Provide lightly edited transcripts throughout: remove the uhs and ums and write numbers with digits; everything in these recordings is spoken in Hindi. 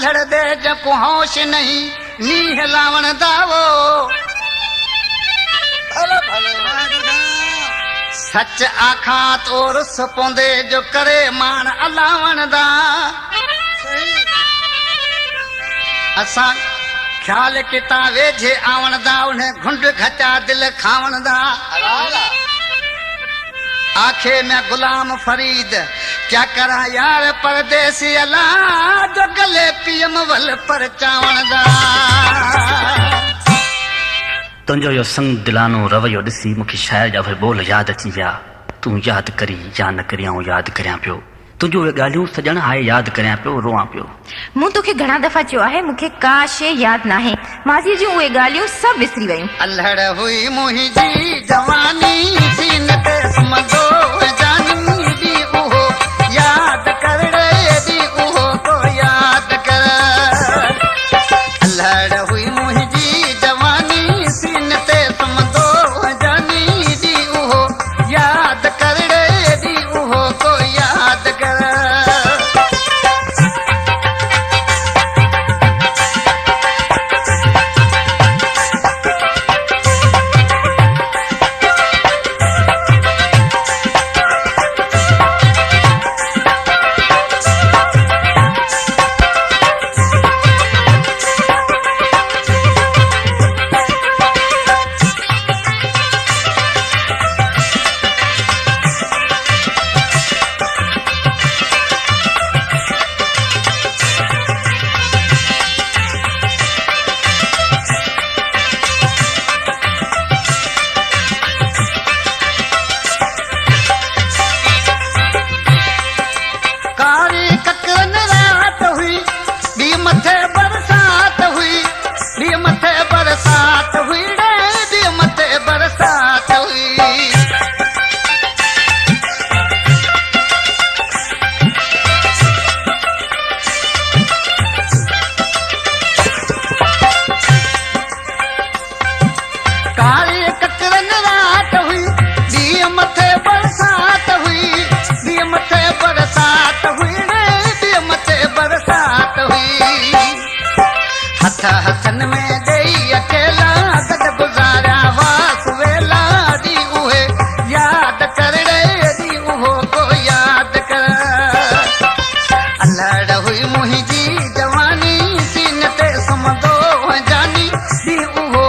अल्हड़ दे जको होश नहीं नीह लावण दावो सच आखा तो रुस पोंदे जो करे मान अलावण दा असा ख्याल किता वेझे आवण दा उन्हें घुंड घचा दिल खावण दा आखे मैं गुलाम फरीद क्या करा यार परदेसी अला जो गले पियम वल पर चावण दा तुंहिंजो यो संग दिलानो रवैयो ॾिसी मूंखे शाइर जा उहे ॿोल यादि अची विया तूं यादि करी या न करी आऊं यादि करियां पियो तुंहिंजो उहे ॻाल्हियूं सॼण हाए यादि करियां पियो रोआं पियो मूं तोखे घणा दफ़ा चयो आहे मूंखे का शइ यादि नाहे माज़ीअ जूं उहे ॻाल्हियूं सभु विसरी वयूं अल्हड़ हुई मुंहिंजी जवानी सीन ते सुम्हंदो जानी दी उहो यादि कर रे दी उहो को यादि कर अल्हड़ हुई मुंहिंजी जवानी सीन ते सुम्हंदो जानी दी उहो यादि कर रे दी उहो को यादि कर हसन में गई अकेला गद गुजारा वास वेला दी उहे याद कर रे दी उहो को याद कर अल्हड़ हुई मुंहिंजी जवानी सीन ते सुम्हंदो जानी दी उहो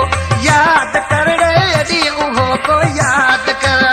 याद कर रे दी उहो को याद कर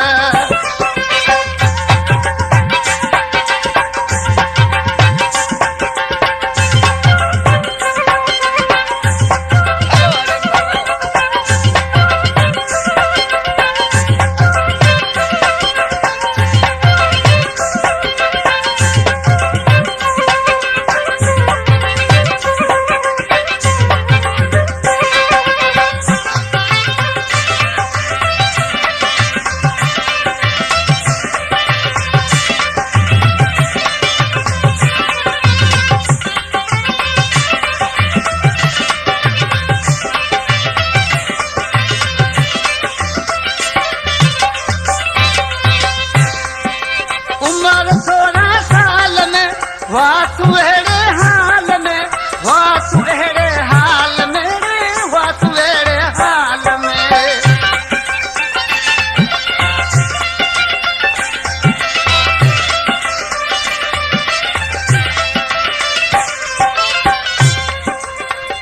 वासुएड़े हाल में वासुएड़े हाल में वासुएड़े हाल में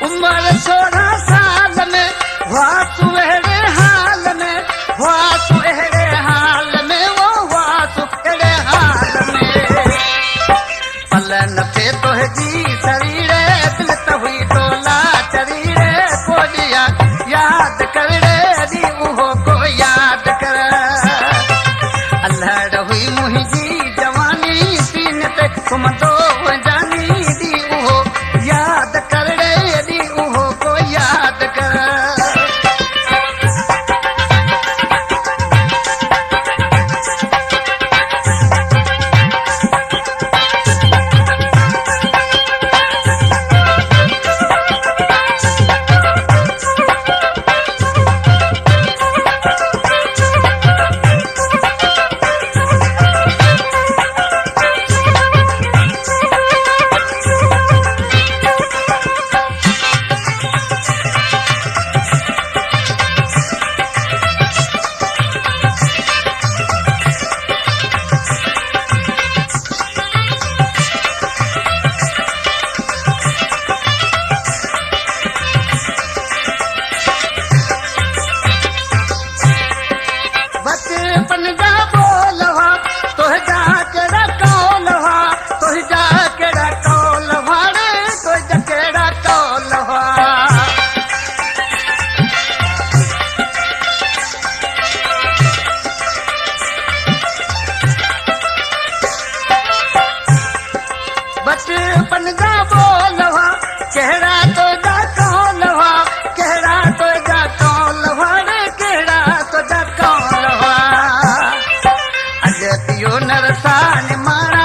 उम्र 16 साल में वासुएड़े हाल में वासुएड़े हाल में वो वासुएड़े हाल में पलन पे तो जी शरीरे दिल तो हुई टोला शरीरे कोडिया याद कर रे दी उहो को याद कर अल्हड़ हुई मुंहिंजी जवानी सीन ते सुम्हंदो जानी दी उहो याद कर रे दी उहो को याद कर इहो नरसान मारा